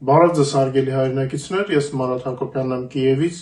Բարև ձեզ հարգելի հայրենակիցներ, ես Մարատ Հակոբյանն եմ Կիևից։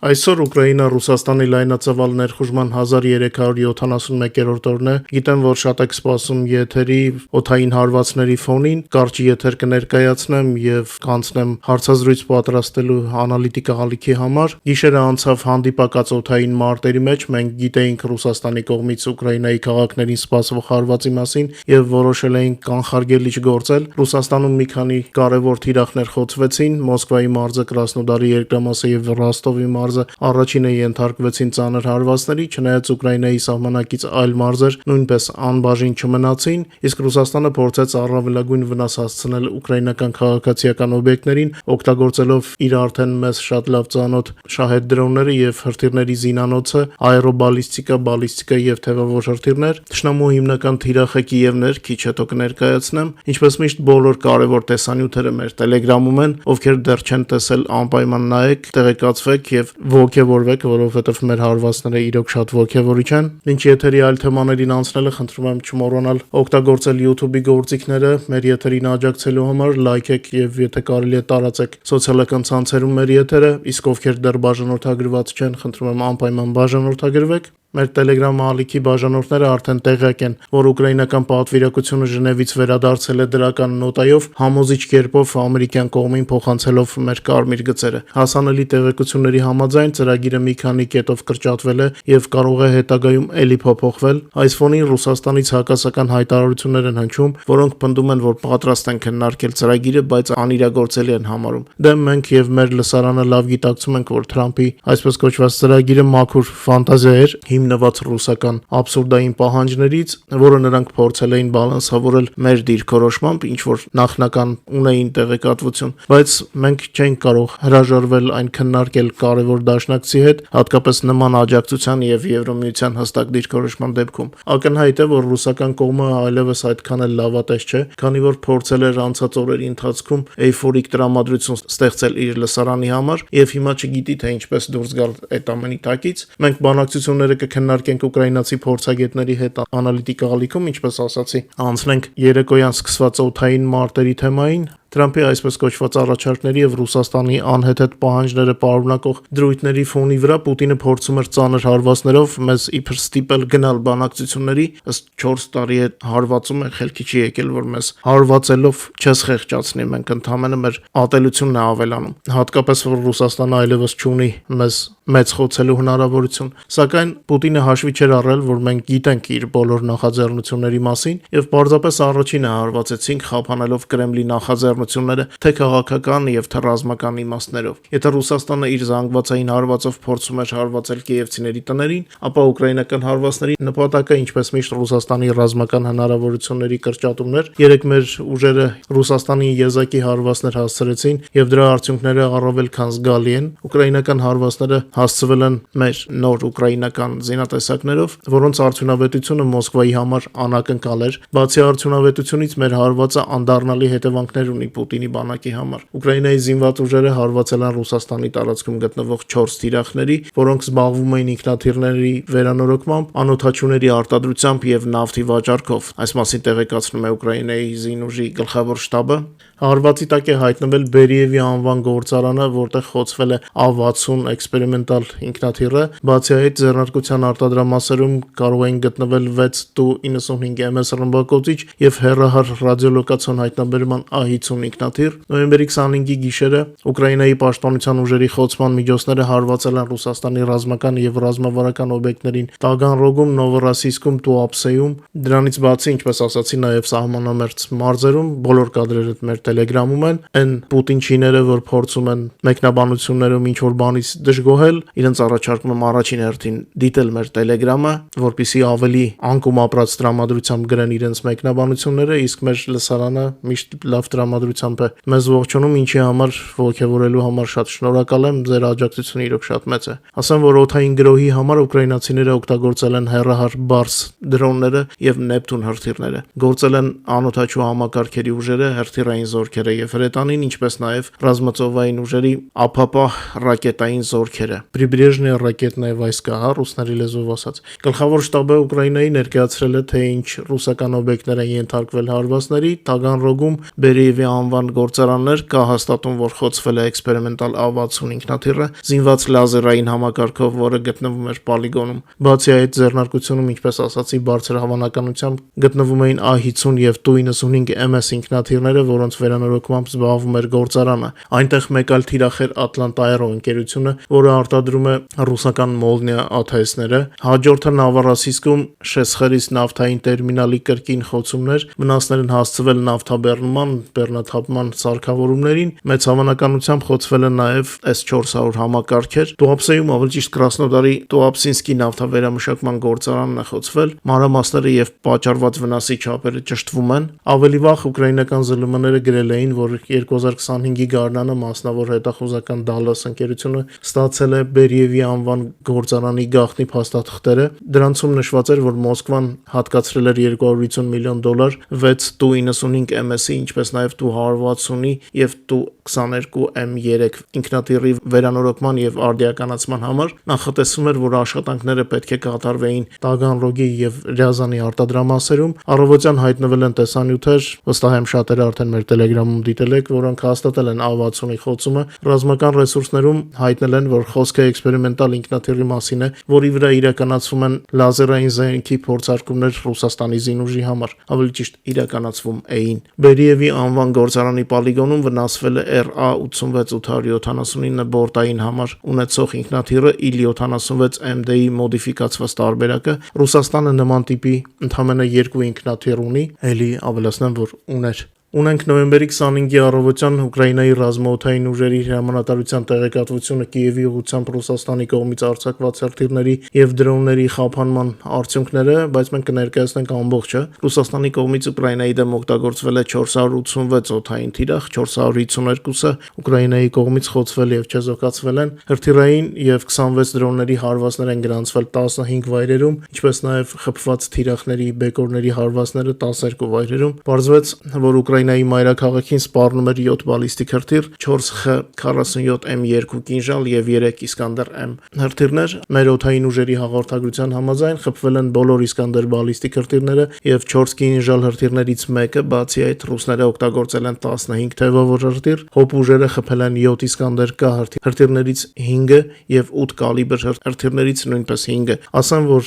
Այսօր Ուկրաինա Ռուսաստանի լայնածավալ ներխուժման 1371-րդ օրն է։ Գիտեմ, որ շատ եք սպասում եթերի օդային հարվածների ֆոնին, կարճ եթեր կներկայացնեմ եւ կանցնեմ հարցազրույց պատրաստելու անալիտիկ աղալիքի համար։ Գիշերը անցավ հանդիպակաց օդային մարտերի մեջ, մենք գիտեինք Ռուսաստանի կողմից Ուկրաինայի քաղաքներին սպասվող հարվածի մասին եւ որոշել էինք կանխարգելիչ գործել։ Ռուսաստանում մի քանի կարևոր թիրախներ խոցվեցին, Մոսկվայի մարզը, Կրասնոդարի երկրամասը եւ Ռոստովի մարզը առաջինը ենթարկվեցին ծանր հարվածների, չնայած Ուկրաինայի սահմանակից այլ մարզեր նույնպես անբաժին չմնացին, իսկ Ռուսաստանը փորձեց առավելագույն վնաս հասցնել ուկրաինական քաղաքացիական օբյեկտներին, օգտագործելով իր արդեն մեզ շատ լավ ծանոթ շահեդ դրոնները եւ հրթիռների զինանոցը, աերոբալիստիկա, բալիստիկա եւ թևավոր հրթիռներ։ Թշնամու հիմնական թիրախը Կիևն էր, քիչ հետո կներկայացնեմ։ Ինչպես միշտ բոլոր կարևոր տեսանյութերը մեր Telegram-ում են, ովքեր դեռ չեն տեսել, անպայման նայեք, տեղեկացվեք եւ ոգևորվեք, որովհետև մեր հարվածները իրոք շատ ոգևորիչ են։ Ինչ եթերի այլ թեմաներին անցնելը խնդրում եմ չմոռանալ օգտագործել YouTube-ի գործիքները մեր եթերին աջակցելու համար, լայքեք եւ եթե կարելի է տարածեք սոցիալական ցանցերում մեր եթերը, իսկ ովքեր դեռ բաժանորդագրված չեն, խնդրում եմ անպայման բաժանորդագրվեք։ Մեր Telegram ալիքի բաժանորդները արդեն տեղյակ են, որ ուկրաինական պատվիրակությունը Ժնևից վերադարձել է դրական նոտայով, համոզիչ կերպով ամերիկյան կողմին փոխանցելով մեր կարմիր գծերը։ Հասանելի տեղեկությունների համաձայն ծրագիրը մի քանի կետով կրճատվել է եւ կարող է հետագայում ելի փոփոխվել։ Այս ֆոնին Ռուսաստանից հակասական հայտարարություններ են հնչում, որոնք պնդում են, որ պատրաստ են քննարկել ծրագիրը, բայց անիրագործելի են համարում։ Դե մենք եւ մեր լսարանը լավ գիտակցում ենք, որ Թրամփի այսպես կոչված ծրագիրը մաքուր ֆանտազիա էր, հիմնված ռուսական աբսուրդային պահանջներից, որը նրանք փորձել էին բալանսավորել մեր դիրքորոշմամբ, ինչ որ նախնական ունեին տեղեկատվություն, բայց մենք չենք կարող հրաժարվել այն քննարկել կարևոր դաշնակցի հետ, հատկապես նման աջակցության եւ Եվրոմիության հստակ դիրքորոշման դեպքում։ Ակնհայտ է, որ ռուսական կողմը այլևս այդքան էլ լավատես չէ, քանի որ փորձել էր անցած օրերի ընթացքում էյֆորիկ տրամադրություն ստեղծել իր լսարանի համար եւ հիմա չգիտի թե ինչպես դուրս գալ այդ ամենի տակից։ Մենք բանակցությունները կքննարկենք ուկրաինացի փորձագետների հետ անալիտիկ աղալիքում, ինչպես ասացի, անցնենք երեկոյան սկսված օդային մարտերի թեմային։ Թրամփի այսպես կոչված առաջարկների եւ Ռուսաստանի անհեթեթ պահանջները պարունակող դրույթների ֆոնի վրա Պուտինը փորձում էր ծանր հարվածներով մեզ իբր ստիպել գնալ բանակցությունների, ըստ 4 տարի է հարվածում է, խելքի չի եկել, որ մեզ հարվածելով չես խեղճացնի, մենք ընդհանրապես մեր ատելությունն է ավելանում, հատկապես որ Ռուսաստանը այլևս չունի մեզ մեծ խոցելու հնարավորություն, սակայն Պուտինը հաշվի չէր առել, որ մենք գիտենք իր բոլոր նախաձեռնությունների մասին եւ պարզապես առաջինը հարվածեցինք խափանելով Կրեմլի նախաձեռնությունները թե քաղաքական եւ թե ռազմական իմաստներով։ Եթե Ռուսաստանը իր զանգվածային հարվածով փորձում էր հարվածել կիևցիների տներին, ապա ուկրաինական հարվածների նպատակը ինչպես միշտ Ռուսաստանի ռազմական հնարավորությունների կրճատումն էր։ Երեք մեր ուժերը Ռուսաստանի եզակի հարվածներ հասցրեցին եւ դրա արդյունքները առավել քան զգալի են։ Ուկրաինական հարվածները հասցվել են մեր նոր ուկրաինական զինատեսակներով, որոնց արդյունավետությունը Մոսկվայի համար անակնկալ էր։ Բացի արդյունավետությունից մեր հարվածը անդառնալի հետևանքներ ունի Պուտինի բանակի համար։ Ուկրաինայի զինված ուժերը հարվածել են Ռուսաստանի տարածքում գտնվող 4 թիրախների, որոնք զբաղվում էին ինքնաթիռների վերանորոգմամբ, անօդաչուների արտադրությամբ եւ նավթի վաճառքով։ Այս մասին տեղեկացնում է Ուկրաինայի զինուժի գլխավոր շտաբը։ Հարվածի տակ է հայտնվել Բերիևի անվան գործարանը, որտեղ խոցվել է A-60 էքսպերիմենտալ ինքնաթիռը։ Բացի այդ, ձեռնարկության արտադրամասերում կարող էին գտնվել 6 Tu-95 MS ռմբակոծիչ եւ հեռահար ռադիոլոկացիոն հայտնաբերման A-50 ինքնաթիռ։ Նոյեմբերի 25-ի գիշերը Ուկրաինայի պաշտպանության ուժերի խոցման միջոցները հարվածել են Ռուսաստանի ռազմական եւ ռազմավարական օբյեկտներին Տագանրոգում, Նովորոսիյսկում, Туапսեում։ Դրանից բացի, ինչպես ասացի, նաեւ սահմանամերձ մարզերում բոլոր կադրերը մեր Telegram-ում են, այն պուտինչիները, որ փորձում են մեկնաբանություններում ինչ որ բանից դժգոհել, իրենց առաջարկում եմ առաջին հերթին դիտել մեր Telegram-ը, որպեսզի ավելի անկում ապրած տրամադրությամբ գրեն իրենց մեկնաբանությունները, իսկ մեր լսարանը միշտ լավ տրամադրությամբ է մեզ ողջունում, ինչի համար ողջևորելու համար շատ շնորհակալ եմ, ձեր աջակցությունը իրոք շատ մեծ է։ Ասեմ, որ օդային գրոհի համար ուկրաինացիները օգտագործել են հեռահար Bars դրոնները եւ Neptune հրթիռները, գործել են անօդաչու համակարգերի ուժերը, հրթիռային զորքերը եւ հրետանին, ինչպես նաեւ ռազմածովային ուժերի ափապահ ռակետային զորքերը։ Прибрежные ռակետные войска, ռուսների լեզվով ասած։ Գլխավոր շտաբը Ուկրաինայի ներկայացրել է, թե ինչ ռուսական օբյեկտներ են ենթարկվել հարվածների, Տագանրոգում Բերիևի անվան գործարաններ կա հաստատում, որ խոցվել է էքսպերիմենտալ A-60 ինքնաթիռը զինված լազերային համակարգով, որը գտնվում էր պոլիգոնում։ Բացի այդ ձեռնարկությունում, ինչպես ասացի, բարձր հավանականությամբ գտնվում էին A-50 եւ Tu-95MS ինքնաթիռները, որոնց վերանորոգմամբ զբաղվում էր գործարանը։ Այնտեղ մեկ այլ թիրախ էր Atlant Aero ընկերությունը, որը արտադրում է ռուսական Molniya ATS-ները։ Հաջորդը Նավառասիսկում Շեսխերիս նավթային տերմինալի կրկին խոցումներ, վնասներ են հասցվել նավթաբեռնման, բեռնաթափման սարքավորումներին, մեծ հավանականությամբ խոցվել է նաև S-400 համակարգեր։ Туапսեում, ավելի ճիշտ Կրասնոդարի Туапսինսկի նավթավերամշակման գործարանն է խոցվել, մանրամասները եւ պատճառված վնասի չափերը ճշտվում են։ Ավելի վաղ ուկրաինական ԶԼՄ-ները գրել էին, որ 2025-ի գարնանը մասնավոր հետախուզական Dallas ընկերությունը ստացել է Բերիևի անվան գործարանի գաղտնի փաստաթղթերը։ Դրանցում նշված էր, որ Մոսկվան հատկացրել էր $250 միլիոն 6 Tu-95MS-ի, ինչպես նաև Tu-160-ի եւ Tu-22M3 ինքնաթիռի վերանորոգման եւ արդիականացման համար։ Նախատեսվում էր, որ աշխատանքները պետք է կատարվեին Տագանրոգի եւ Ռյազանի արտադրամասերում։ Առավոտյան հայտնվել են տեսանյութեր, վստահ եմ շատերը արդեն մեր Telegram-ում դիտել եք, որոնք հաստատել են A-60-ի խոցումը։ Ռազմական ռեսուրսներում հայտնել են, որ խոսքը էքսպերիմենտալ ինքնաթիռի մասին է, որի վրա իրականացվում են լազերային զենքի փորձարկումներ Ռուսաստանի զինուժի համար, ավելի ճիշտ իրականացվում էին։ Բերիևի անվան գործարանի պոլիգոնում վնասվել է RA-86-879 բորտային համար ունեցող ինքնաթիռը Il-76MD-ի մոդիֆիկացված տարբերակը։ Ռուսաստանը նման տիպի ընդամենը 2 ինքնաթիռ ունի, ելի ավելացնեմ, որ ուներ։ Ունենք նոյեմբերի 25-ի առավոտյան Ուկրաինայի ռազմաօդային ուժերի հրամանատարության տեղեկատվությունը Կիևի ուղղությամբ Ռուսաստանի կողմից արձակված հրթիռների եւ դրոնների խափանման արդյունքները, բայց մենք կներկայացնենք ամբողջը։ Ռուսաստանի կողմից Ուկրաինայի դեմ օգտագործվել է 486 օդային թիրախ, 452-ը Ուկրաինայի կողմից խոցվել եւ չեզոքացվել են։ Հրթիռային եւ 26 դրոնների հարվածներ են գրանցվել 15 վայրերում, ինչպես նաեւ խփված թիրախների, բեկորների հարվածները 12 վայրերում։ Պարզվեց, որ Ուկրաինայի մայրաքաղաքին սպառնում էր 7 բալիստիկ հրթիռ, 4 X-47M2 կինժալ եւ 3 Iskander-M հրթիռներ։ Մեր օդային ուժերի հաղորդագրության համաձայն խփվել են բոլոր Iskander բալիստիկ հրթիռները եւ 4 կինժալ հրթիռներից մեկը, բացի այդ ռուսները օգտագործել են 15 թևավոր հրթիռ, հոբ ուժերը խփել են 7 Iskander-K հրթիռներից 5-ը եւ 8 կալիբր հրթիռներից նույնպես 5-ը։ Ասեմ, որ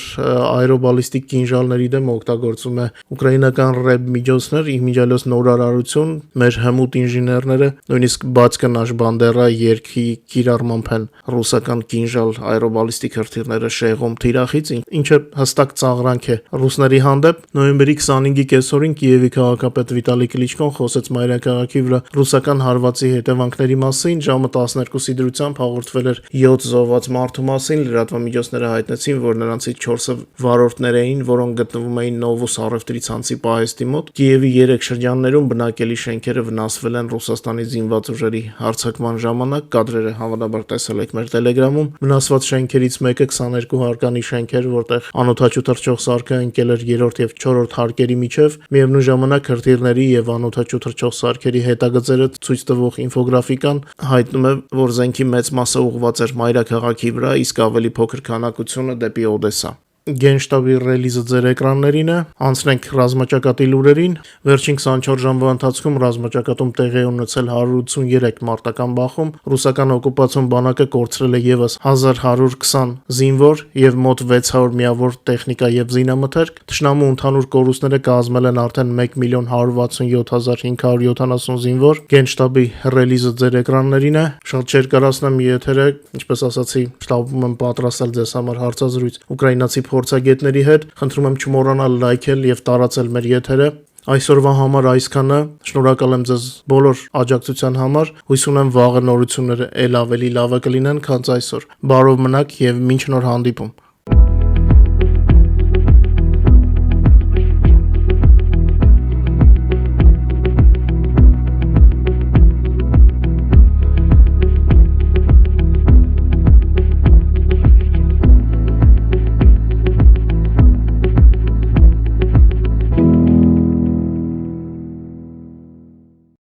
աերոբալիստիկ կինժալների դեմ օգտագործում է ուկրաինական ՌԵԲ միջոցներ, իմիջիալոց նորարարություն, մեր հմուտ ինժեներները նույնիսկ Բացկնաշ Բանդերա երկի կիրառմամբ են ռուսական կինժալ աերոբալիստիկ հրթիռները շեղում թիրախից, ինչը հստակ ծաղրանք է ռուսների հանդեպ։ Նոյեմբերի 25-ի կեսօրին Կիևի քաղաքապետ Վիտալի Կլիչկոն խոսեց մայրաքաղաքի վրա ռուսական հարվածի հետևանքների մասին, ժամը 12-ի դրությամբ հաղորդվել էր 7 զոհված մարդու մասին, լրատվամիջոցները հայտնեցին, որ նրանցից 4-ը վարորդներ էին, որոնք գտնվում էին Նովոս առևտրի ցանցի պահեստի մոտ։ Կիևի 3 շրջաններում բնակելի շենքերը վնասվել են Ռուսաստանի զինված ուժերի հարձակման ժամանակ, կադրերը հավանաբար տեսել եք մեր Telegram-ում։ Վնասված շենքերից մեկը 22 հարկանի շենք էր, որտեղ անօդաչու թռչող սարքը ընկել էր 3-րդ եւ 4-րդ հարկերի միջև։ Միևնույն ժամանակ հրթիռների եւ անօդաչու թռչող սարքերի հետագծերը ցույց տվող ինֆոգրաֆիկան հայտնում է, որ զենքի մեծ մասը ուղղված էր մայրաքաղաքի վրա, իսկ ավելի փոքր քանակությունը դեպի Օդեսա։ Գենշտաբի ռելիզը ձեր էկրաններին է, անցնենք ռազմաճակատի լուրերին։ Վերջին 24 ժամվա ընթացքում ռազմաճակատում տեղի ունեցել 183 մարտական բախում, ռուսական օկուպացիոն բանակը կորցրել է եւս 1120 զինվոր եւ մոտ 600 միավոր տեխնիկա եւ զինամթերք։ Թշնամու ընդհանուր կորուստները կազմել են արդեն 1,167,570 զինվոր։ Գենշտաբի ռելիզը ձեր էկրաններին է, շատ չերկարացնեմ եթերը, ինչպես ասացի, շտաբում եմ պատրաստել ձեզ համար հարցազրույց ուկրաինացի փորձագետների հետ, խնդրում եմ չմոռանալ լայքել եւ տարածել մեր եթերը։ Այսօրվա համար այսքանը, շնորհակալ եմ ձեզ բոլոր աջակցության համար, հույս ունեմ վաղը նորությունները ել ավելի լավը կլինեն, քան այսօր։ Բարով մնաք եւ մինչ նոր հանդիպում։